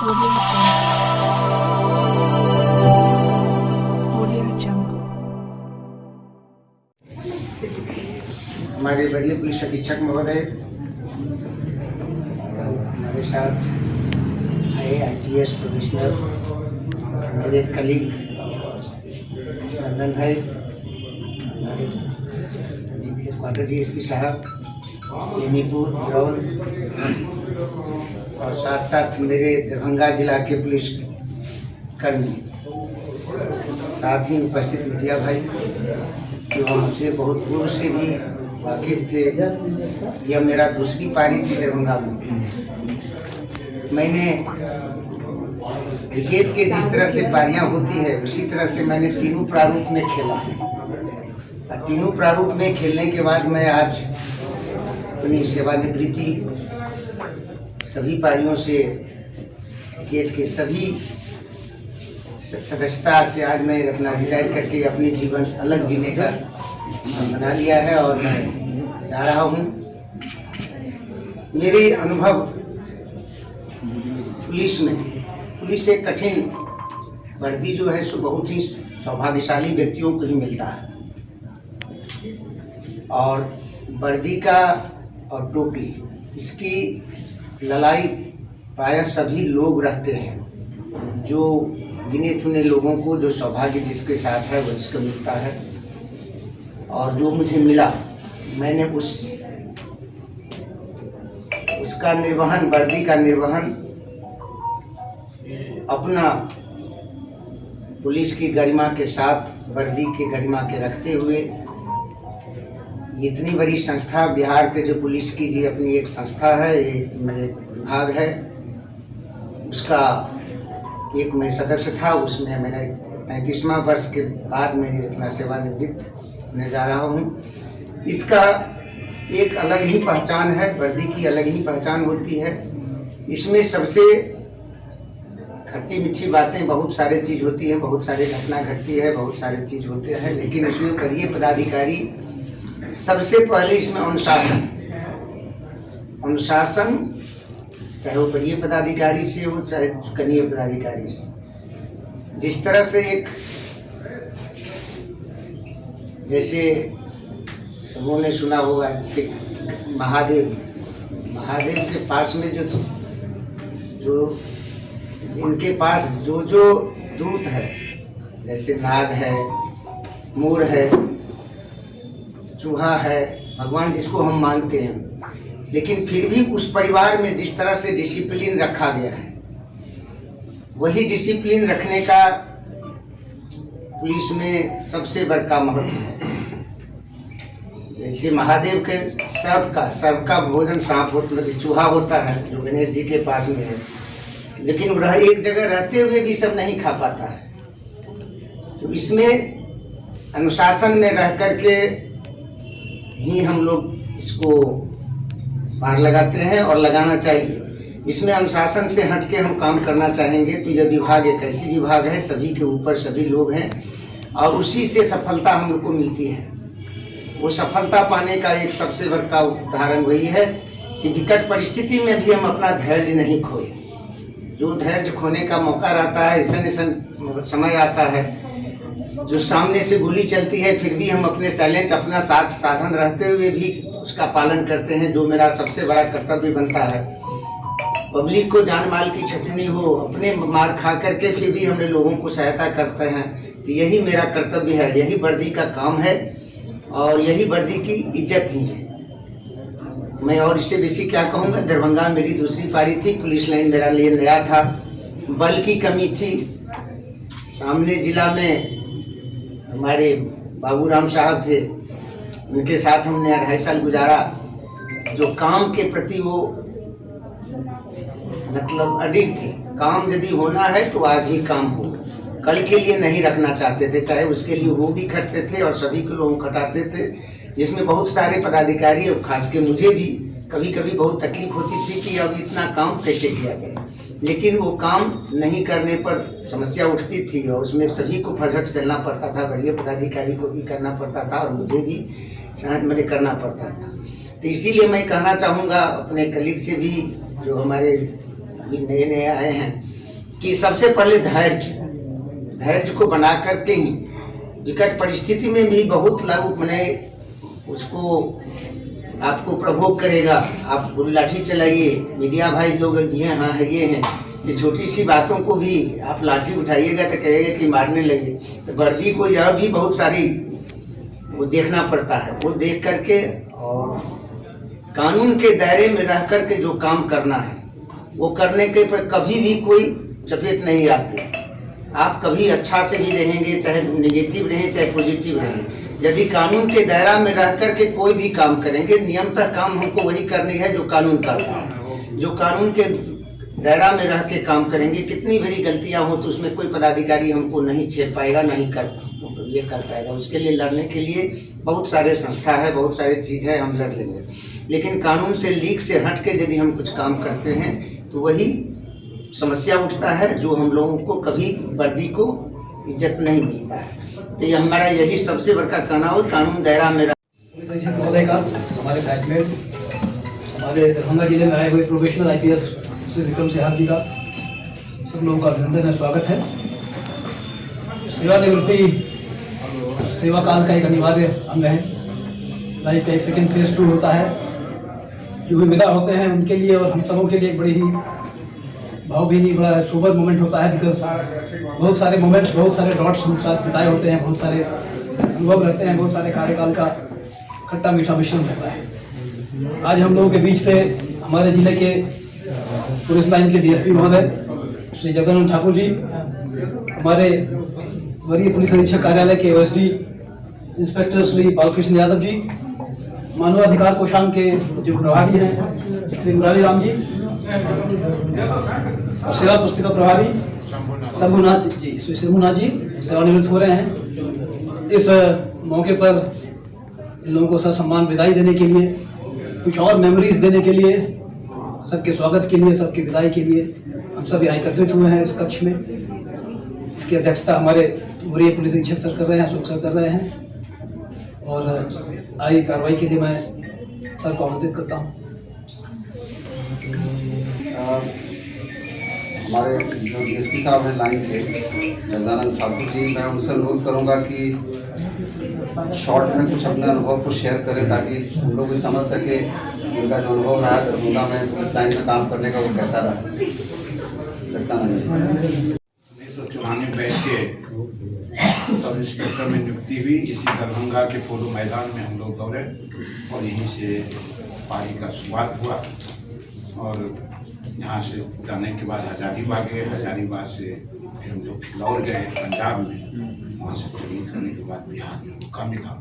हमारे वरीय पुलिस अधीक्षक महोदय, हमारे साथ आए IPS प्रोफेशनल, मेरे कलीग नंदन भाई, हमारे क्वार्टर DSP साहब बेनीपुर ब्राउन, और साथ साथ मेरे दरभंगा जिला के पुलिस कर्मी, साथ ही उपस्थित मीडिया भाई जो हमसे बहुत पूर्व से भी वाकिफ थे। यह मेरा दूसरी पारी थी दरभंगा में। मैंने क्रिकेट के जिस तरह से पारियां होती है उसी तरह से मैंने तीनों प्रारूप में खेला और तीनों प्रारूप में खेलने के बाद मैं आज अपनी सेवानिवृत्ति सभी पारियों से क्रिकेट के सभी सदस्यता से आज मैं अपना रिटायर करके अपनी जीवन अलग जीने का बना लिया है और मैं जा रहा हूँ। मेरे अनुभव पुलिस एक कठिन वर्दी जो है सो बहुत ही सौभाग्यशाली व्यक्तियों को ही मिलता है, और वर्दी का और टोपी इसकी ललायत प्रायः सभी लोग रहते हैं। जो गिने चुने लोगों को जो सौभाग्य जिसके साथ है वो जिसको मिलता है, और जो मुझे मिला मैंने उसका निर्वहन, वर्दी का निर्वहन अपना पुलिस की गरिमा के साथ, वर्दी की गरिमा के रखते हुए, इतनी बड़ी संस्था बिहार के जो पुलिस की जी अपनी एक संस्था है, एक मेरे विभाग है, उसका एक मैं सदस्य था। उसमें मैंने 35वां वर्ष के बाद मैंने अपना सेवानिवृत्त होने जा रहा हूँ। इसका एक अलग ही पहचान है, वर्दी की अलग ही पहचान होती है। इसमें सबसे खट्टी मीठी बातें बहुत सारे चीज़ होती हैं, बहुत सारे घटना घटती है, बहुत सारे चीज़ होते हैं, लेकिन इसमें वरीय पदाधिकारी सबसे पहले इसमें अनुशासन चाहे वो वरीय पदाधिकारी से हो चाहे कनीय पदाधिकारी से, जिस तरह से एक जैसे सबों ने सुना होगा जैसे महादेव के पास में जो इनके पास जो दूत है, जैसे नाग है, मोर है, चूहा है, भगवान जिसको हम मानते हैं, लेकिन फिर भी उस परिवार में जिस तरह से डिसिप्लिन रखा गया है, वही डिसिप्लिन रखने का पुलिस में सबसे बड़ा महत्व है। जैसे महादेव के सर्प का भोजन सांप मतलब चूहा होता है जो गणेश जी के पास में है, लेकिन वह एक जगह रहते हुए भी सब नहीं खा पाता है। तो इसमें अनुशासन में रह करके ही हम लोग इसको पार लगाते हैं और लगाना चाहिए। इसमें अनुशासन से हट के हम काम करना चाहेंगे तो यह विभाग एक ऐसी विभाग है, सभी के ऊपर सभी लोग हैं और उसी से सफलता हम लोग को मिलती है। वो सफलता पाने का एक सबसे बड़ा उदाहरण वही है कि विकट परिस्थिति में भी हम अपना धैर्य नहीं खोए। जो धैर्य खोने का मौका रहता है, ऐसा समय आता है जो सामने से गोली चलती है फिर भी हम अपने साइलेंट अपना साथ साधन रहते हुए भी उसका पालन करते हैं, जो मेरा सबसे बड़ा कर्तव्य बनता है। पब्लिक को जान माल की क्षति नहीं हो, अपने मार खा करके फिर भी हमने लोगों को सहायता करते हैं, तो यही मेरा कर्तव्य है, यही वर्दी का काम है और यही वर्दी की इज्जत ही है। मैं और इससे बेसी क्या कहूँगा। दरभंगा मेरी दूसरी पारी थी, पुलिस लाइन मेरा लिए नया था, बल की कमी थी। सामने जिला में हमारे बाबूराम साहब थे, उनके साथ हमने 2.5 साल गुजारा। जो काम के प्रति वो मतलब अडिग थे, काम यदि होना है तो आज ही काम हो, कल के लिए नहीं रखना चाहते थे, चाहे उसके लिए वो भी खटते थे और सभी को लोग खटाते थे, जिसमें बहुत सारे पदाधिकारी और खास के मुझे भी कभी कभी बहुत तकलीफ होती थी कि अब इतना काम कैसे किया जाए, लेकिन वो काम नहीं करने पर समस्या उठती थी और उसमें सभी को फर्जत चलना पड़ता था, वरीय पदाधिकारी को भी करना पड़ता था और मुझे भी साथ में करना पड़ता था। तो इसीलिए मैं कहना चाहूँगा अपने कलीग से भी जो हमारे अभी नए आए हैं कि सबसे पहले धैर्य को बना करके ही विकट परिस्थिति में भी बहुत लोग मैंने उसको आपको प्रभोग करेगा। आप लाठी चलाइए, मीडिया भाई लोग ये हाँ है ये हैं, ये छोटी सी बातों को भी आप लाठी उठाइएगा तो कहेगा कि मारने लगे। तो वर्दी को यह भी बहुत सारी वो देखना पड़ता है, वो देख करके और कानून के दायरे में रह करके जो काम करना है वो करने के पर कभी भी कोई चपेट नहीं आती। आप कभी अच्छा से भी रहेंगे, चाहे नेगेटिव रहें चाहे पॉजिटिव रहें, यदि कानून के दायरा में रह करके कोई भी काम करेंगे, नियमतः काम हमको वही करनी है जो कानून करता है। जो कानून के दायरा में रह के काम करेंगे, कितनी बड़ी गलतियां हो तो उसमें कोई पदाधिकारी हमको नहीं छेड़ पाएगा, नहीं कर पाएगा। उसके लिए लड़ने के लिए बहुत सारे संस्था है, बहुत सारी चीज़ है, हम लड़ लेंगे। लेकिन कानून से लीक से हट के यदि हम कुछ काम करते हैं तो वही समस्या उठता है जो हम लोगों को कभी वर्दी को इज्जत नहीं मिलता है। तो ये हमारा यही सबसे बड़ा कहना हो, कानून दायरा में महोदय का, हमारे बैचमेट्स, हमारे दरभंगा जिले में आए हुए प्रोफेशनल IPS श्री विक्रम सिहाग जी का सब लोगों का अभिनंदन है, स्वागत है। सेवानिवृत्ति सेवा काल का एक अनिवार्य अंग है। लाइफ का एक सेकेंड फेज 2 होता है। जो भी विदा होते हैं उनके लिए और हम सबों के लिए एक बड़ी ही भावभीनी, बड़ा सोबर मोमेंट होता है। बिकॉज बहुत सारे मोमेंट्स, बहुत सारे डॉट्स हम साथ बिताए होते हैं, बहुत सारे अनुभव रहते हैं, बहुत सारे कार्यकाल का खट्टा मीठा मिश्रण रहता है। आज हम लोगों के बीच से हमारे जिले के पुलिस लाइन के DSP महोदय श्री जगदानंद ठाकुर जी, हमारे वरीय पुलिस अधीक्षक कार्यालय के OSD इंस्पेक्टर श्री बालकृष्ण यादव जी, मानवाधिकार कोषांग के जो प्रभारी हैं श्री मुरारी राम जी, और सेवा पुस्तिका प्रभारी शंभुनाथ जी, श्री शंभुनाथ जी सेवानिवृत्त हो रहे हैं। इस मौके पर इन लोगों को सम्मान विदाई देने के लिए, कुछ और मेमोरीज देने के लिए, सबके स्वागत के लिए, सबकी विदाई के लिए हम सब यहाँ एकत्रित हुए हैं इस कक्ष में। इसकी अध्यक्षता हमारे वरीय पुलिस अधीक्षक सर कर रहे हैं, अशोक सर कर रहे हैं। और आई कार्रवाई के लिए मैं सर को आमंत्रित करता हूँ। हमारे जो DSP साहब हैं लाइन के, जगदानंद ठाकुर जी, मैं उनसे अनुरोध करूँगा कि शॉर्ट में कुछ अपने अनुभव को शेयर करें ताकि हम लोग भी समझ सके उनका जो अनुभव रहा है दरभंगा में पुलिस लाइन में काम करने का वो कैसा रहा। जगदानंद जी 1994 बैच के सब इंस्पेक्टर में नियुक्ति हुई। इसी दरभंगा के पोलो मैदान में हम लोग दौड़े और यहीं से पारी का शुरुआत हुआ। और यहाँ से जाने के बाद हजारीबाग गए, हजारीबाग से फिर हम लोग फिलौर गए पंजाब में, वहाँ से ट्रेनिंग करने के बाद बिहार में मौका मिला।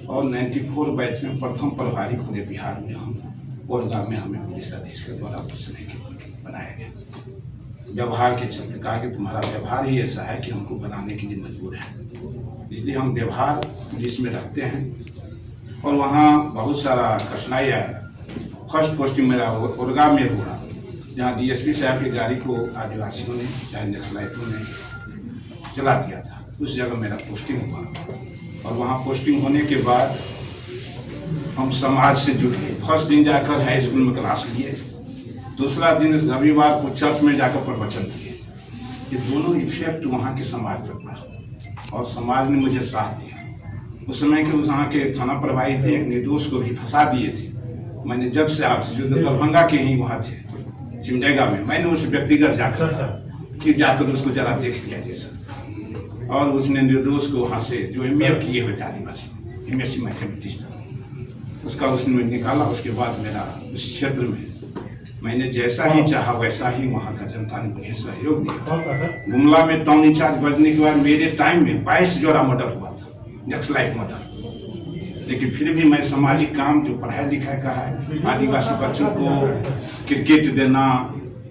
और 94 बैच में प्रथम प्रभारी पूरे बिहार में हम ओरगा में हमें पुलिस अधीक्षक द्वारा बसने के लिए बनाया गया। व्यवहार के चलते कहा कि तुम्हारा व्यवहार ही ऐसा है कि हमको बनाने के लिए मजबूर है, इसलिए हम व्यवहार पुलिस में रखते हैं। और वहाँ बहुत सारा कठिनाई आया। फर्स्ट पोस्टिंग मेरा ओरगा में हुआ, जहाँ DSP साहब की गाड़ी को आदिवासियों ने, चाहे नक्सलाइटों ने जला दिया था। उस जगह मेरा पोस्टिंग हुआ और वहाँ पोस्टिंग होने के बाद हम समाज से जुड़ गए। फर्स्ट दिन जाकर हाई स्कूल में क्लास लिए, दूसरा दिन रविवार को चर्च में जाकर प्रवचन दिए। ये दोनों इफेक्ट वहाँ के समाज पर पड़ा और समाज ने मुझे साथ दिया। उस समय के वहाँ के थाना प्रभारी थे, एक निर्दोष को भी फंसा दिए थे। मैंने जज साहब से, जो दरभंगा के ही वहाँ थे चिमडेगा में, मैंने उस व्यक्तिगत जाकर कहा कि जाकर उसको जरा देख लिया जैसा। और उसने निर्दोष को वहाँ से, जो MA किए हुए थे आदिवासी, MSc मैथमेटिक्स, उसका उसने निकाला। उसके बाद मेरा उस क्षेत्र में मैंने जैसा ही चाहा वैसा ही वहाँ का जनता ने मुझे सहयोग दिया। गुमला में टाउन इंचार्ज बजने के बाद मेरे टाइम में 22 जोड़ा मर्डर हुआ था, नक्सलाइट मर्डर। लेकिन फिर भी मैं सामाजिक काम जो पढ़ाई लिखाई का है, आदिवासी बच्चों को क्रिकेट देना,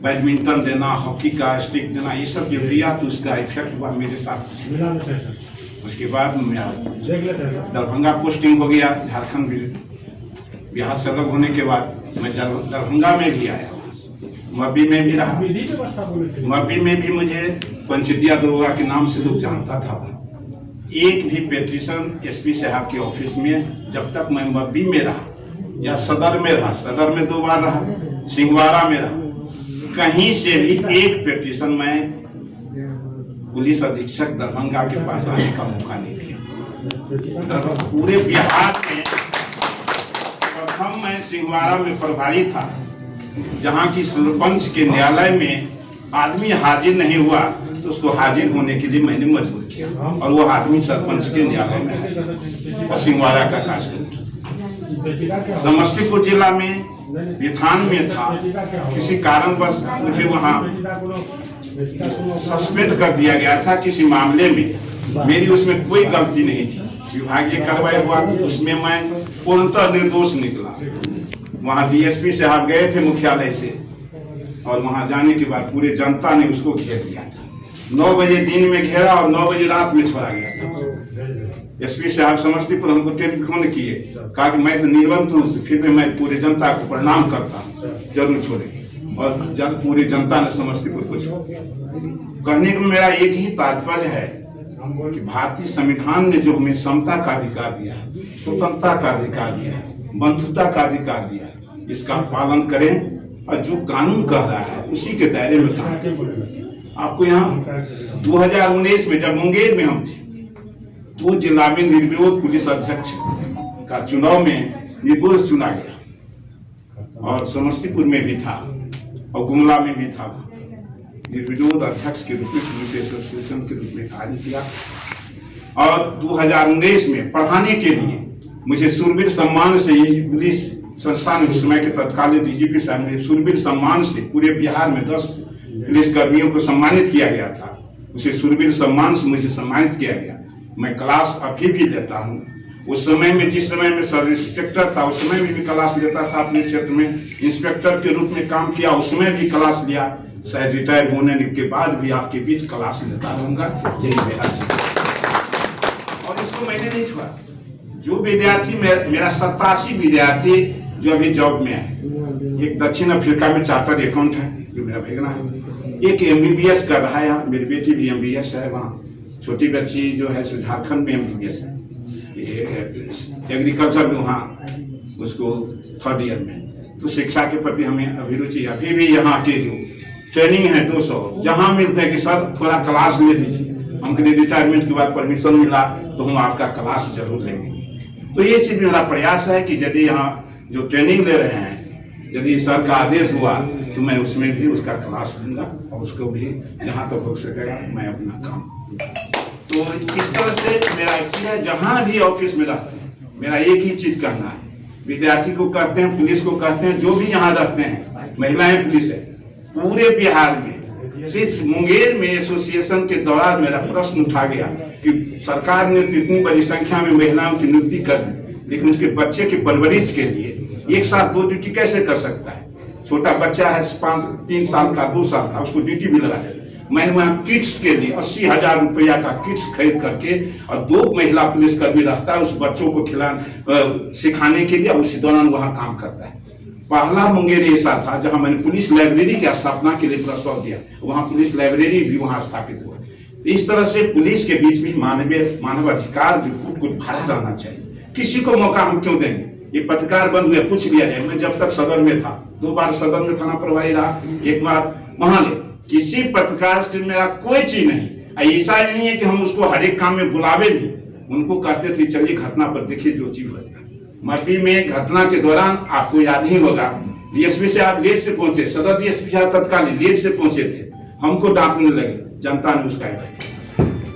बैडमिंटन देना, हॉकी का स्टिक देना, ये सब जो दिया तो उसका इफेक्ट हुआ मेरे साथ। उसके बाद मेरा दरभंगा पोस्टिंग हो गया। झारखंड बिहार से अलग होने के बाद मैं दरभंगा में भी आया, मब्बी में भी रहा। मब्बी में भी मुझे पंचतिया दरोगा के नाम से लोग जानता था। एक भी पेटिशन SP साहब के ऑफिस में जब तक मैं मब्बी में रहा या सदर में रहा, सदर में 2 बार रहा, सिंहवाड़ा में रहा, कहीं से भी एक पिटीशन मैं पुलिस अधीक्षक दरभंगा के पास आने का मौका नहीं दिया। पूरे बिहार में प्रथम मैं सिंहवाड़ा में प्रभारी था, जहां की सरपंच के न्यायालय में आदमी हाजिर नहीं हुआ तो उसको हाजिर होने के लिए मैंने मजबूर किया, और वो आदमी सरपंच के न्यायालय में हाजिर और सिंहवाड़ा का कास्ट। समस्तीपुर जिला में विधान में था, किसी कारणवश मुझे वहां सस्पेंड कर दिया गया था किसी मामले में, मेरी उसमें कोई गलती नहीं थी, विभागीय कार्रवाई हुआ, उसमें मैं पूर्णतः निर्दोष निकला। वहां डीएसपी साहब गए थे मुख्यालय से, और वहां जाने के बाद पूरे जनता ने उसको घेर लिया था। 9 बजे दिन में घेरा और 9 बजे रात में छोड़ा गया था। एसपी साहब समस्तीपुर हमको टेलीफोन किए, कहा कि मैं तो निर्बंध हूँ, फिर भी मैं पूरे जनता को प्रणाम करता हूँ, जरूर छोड़ेंगे, और पूरी जनता ने समस्तीपुर को छोड़ दिया। कहने का मेरा एक ही तात्पर्य है कि भारतीय संविधान ने जो हमें समता का अधिकार दिया है, स्वतंत्रता का अधिकार दिया है, बंधुता का अधिकार दिया है, इसका पालन करें, और जो कानून कह रहा है उसी के दायरे में काम करें। आपको यहाँ 2019 में जब मुंगेर में हम थे, 2 जिला में निर्विरोध पुलिस अध्यक्ष का चुनाव में निर्दोष चुना गया, और समस्तीपुर में भी था और गुमला में भी था। निर्विरोध अध्यक्ष के रूप में पुलिस एसोसिएशन के रूप में कार्य किया, और 2019 में पढ़ाने के लिए मुझे शूरवीर सम्मान से पुलिस संस्थान उस समय के तत्कालीन डीजीपी साहब ने शूरवीर सम्मान से पूरे बिहार में 10 पुलिस कर्मियों को सम्मानित किया गया था। उसे शूरवीर सम्मान से मुझे सम्मानित किया गया। मैं क्लास अभी भी लेता हूँ। उस समय में, जिस समय में सब इंस्पेक्टर था, उस समय में भी क्लास लेता था। अपने क्षेत्र में इंस्पेक्टर के रूप में काम किया, उसमें भी क्लास लिया। शायद रिटायर होने के बाद भी आपके बीच क्लास लेता रहूंगा, यही मेरा और इसको मैंने नहीं छोड़ा। जो विद्यार्थी मेरा 87 विद्यार्थी जो अभी जॉब में है, एक दक्षिण अफ्रीका में चार्टर्ड अकाउंट है जो मेरा भेजना है, एक MBBS कर रहा है, मेरी बेटी भी MBBS है, वहाँ छोटी बच्ची जो है झारखंड में MBBS है, एग्रीकल्चर में वहाँ उसको 3rd ईयर में। तो शिक्षा के प्रति हमें अभिरुचि, अभी भी यहाँ के जो ट्रेनिंग है 200 जहाँ मिलते हैं कि सर थोड़ा क्लास ले लीजिए, हमको रिटायरमेंट के बाद परमिशन मिला तो हम आपका क्लास जरूर लेंगे। तो ये चीज मेरा प्रयास है कि यदि यहाँ जो ट्रेनिंग ले रहे हैं, यदि सर का आदेश हुआ तो मैं उसमें भी उसका क्लास लूंगा, और उसको भी जहाँ तक हो सकेगा मैं अपना काम। तो इस तरह से मेरा इच्छा है, जहाँ भी ऑफिस में रहते हैं मेरा एक ही चीज कहना है, विद्यार्थी को कहते हैं, पुलिस को कहते हैं, जो भी यहाँ रहते हैं, महिलाएं पुलिस है, पूरे बिहार में सिर्फ मुंगेर में एसोसिएशन के दौरान मेरा प्रश्न उठा गया कि सरकार ने इतनी बड़ी संख्या में महिलाओं की नियुक्ति कर दी, लेकिन उसके बच्चे की परवरिश के लिए एक साथ 2 ड्यूटी कैसे कर सकता है? छोटा बच्चा है 3 साल का, 2 साल का, उसको ड्यूटी भी लगा दे। मैंने वहाँ किट्स के लिए 80,000 रुपया का किट्स खरीद करके, और 2 महिला पुलिसकर्मी रहता है उस बच्चों को सिखाने के लिए, उसी दौरान वहाँ काम करता है। पहला मुंगेर ऐसा था जहाँ मैंने पुलिस लाइब्रेरी की स्थापना के लिए प्रस्ताव दिया, वहाँ पुलिस लाइब्रेरी भी वहाँ स्थापित हुआ। इस तरह से पुलिस के बीच भी मानवाधिकार जो कूट कूट भरा रहना चाहिए। किसी को मौका हम क्यों देंगे? ये पत्रकार बंद हुए, पूछ लिया जाए। मैं जब तक सदर में था, 2 बार सदर में थाना प्रभारी रहा, 1 बार वहां ले, किसी पत्रकार से मेरा कोई चीज नहीं। ऐसा नहीं है कि हम उसको हर एक काम में बुलावे भी, उनको कहते थे चलिए घटना पर देखिए जो चीज होता है। मट्टी में घटना के दौरान आपको याद ही होगा, डीएसपी से आप लेट से पहुंचे, सदर डीएसपी साहब तत्कालीन लेट से पहुंचे थे, हमको डांटने लगे, जनता ने उसका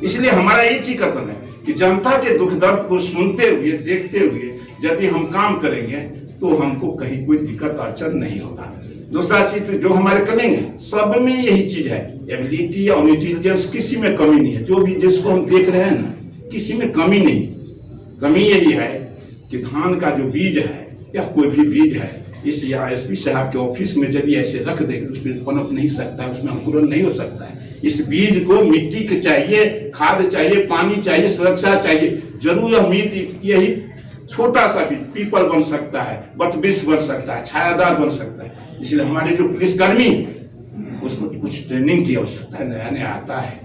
इसलिए हमारा ये चीज कथन है कि जनता के दुख दर्द को सुनते हुए, देखते हुए यदि हम काम करेंगे तो हमको कहीं कोई दिक्कत अड़चन नहीं होगा। दूसरा चीज जो हमारे करेंगे, सब में यही चीज है, एबिलिटी और इंटेलिजेंस, किसी में कमी नहीं है। जो भी जिसको हम देख रहे हैं ना, किसी में कमी नहीं। कमी यही है कि धान का जो बीज है या कोई भी बीज है, इस एसपी साहब के ऑफिस में यदि ऐसे रख देंगे, उसमें पनप नहीं सकता है, उसमें अंकुरण नहीं हो सकता है। इस बीज को मिट्टी के चाहिए, खाद चाहिए, पानी चाहिए, सुरक्षा चाहिए। जरूर यही छोटा सा बीज पीपल बन सकता है, बट वृक्ष बन सकता है, छायादार बन सकता है। इसलिए हमारे जो पुलिसकर्मी, उसको कुछ ट्रेनिंग की आवश्यकता है, नया नया आता है।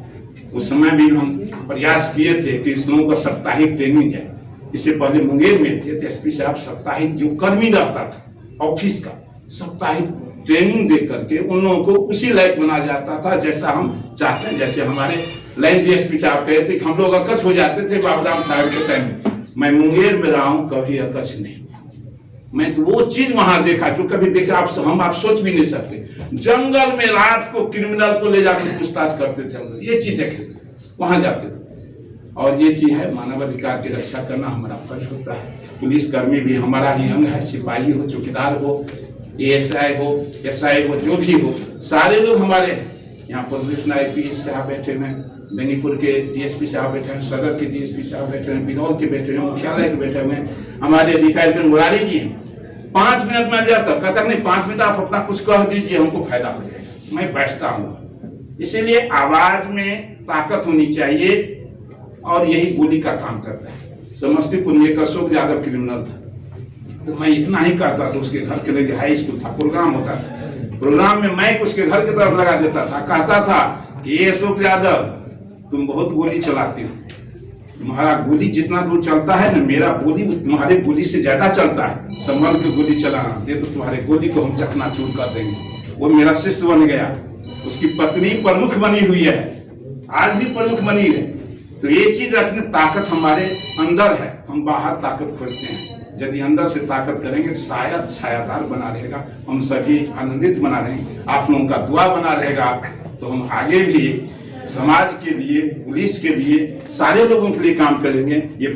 उस समय भी हम प्रयास किए थे कि इस लोगों को साप्ताहिक ट्रेनिंग जाए। इससे पहले मुंगेर में थे तो एसपी साहब साप्ताहिक जो कर्मी रहता था ऑफिस का, साप्ताहिक ट्रेनिंग दे करके उन लोगों को उसी लायक बनाया जाता था जैसा हम चाहते हैं। जैसे हमारे लाइन डीएसपी साहब कहे थे कि हम लोग अकस हो जाते थे बाबूराम साहब के टाइम में। मैं मुंगेर में रहा हूं, कभी अकस नहीं। मैं तो वो चीज वहां देखा जो कभी देखा आप सोच भी नहीं सकते। जंगल में रात को क्रिमिनल को ले जाकर पूछताछ करते थे हम लोग, ये चीज देखे थे, वहां जाते थे। और ये चीज है, मानवाधिकार की रक्षा करना हमारा फर्ज होता है। पुलिस कर्मी भी हमारा ही अंग है, सिपाही हो, चौकीदार हो, एएसआई हो, एसआई हो, जो भी हो, सारे लोग हमारे हैं। यहाँ पर पुलिस आईपीएस साहब बैठे हुए हैं, बेनीपुर के डीएसपी साहब बैठे हैं, सदर के डीएसपी साहब बैठे हैं, बिरौल के बैठे हैं, मुख्यालय के बैठे हुए हैं, हमारे अधिकारी मुरारी जी हैं। 5 मिनट में आ जाता, कहता नहीं 5 मिनट आप अपना कुछ कह दीजिए, हमको फायदा हो जाएगा, मैं बैठता हूँ। इसीलिए आवाज में ताकत होनी चाहिए और यही गोली का काम करता है। समस्तीपुर में एक अशोक यादव क्रिमिनल था, तो मैं इतना ही करता था, उसके घर के लगे हाई स्कूल था, प्रोग्राम होता था, प्रोग्राम में मैं उसके घर की तरफ लगा देता था, कहता था कि ये अशोक यादव तुम बहुत गोली चलाते हो, तुम्हारा गोली जितना दूर चलता है ना, मेरा गोली उस तुम्हारे गोली से ज्यादा चलता है, संभल के गोली चलाना, दे तो तुम्हारे गोली को हम चकनाचूर कर देंगे। वो मेरा शिष्य बन गया, उसकी पत्नी प्रमुख बनी हुई है, आज भी प्रमुख बनी है। तो ये चीज अपनी ताकत हमारे अंदर है, हम बाहर ताकत खोजते हैं। यदि अंदर से ताकत करेंगे तो शायद छायादार बना रहेगा, हम सभी आनंदित बना रहेंगे, आप लोगों का दुआ बना रहेगा, तो हम आगे भी समाज के लिए, पुलिस के लिए, सारे लोगों के लिए काम करेंगे। ये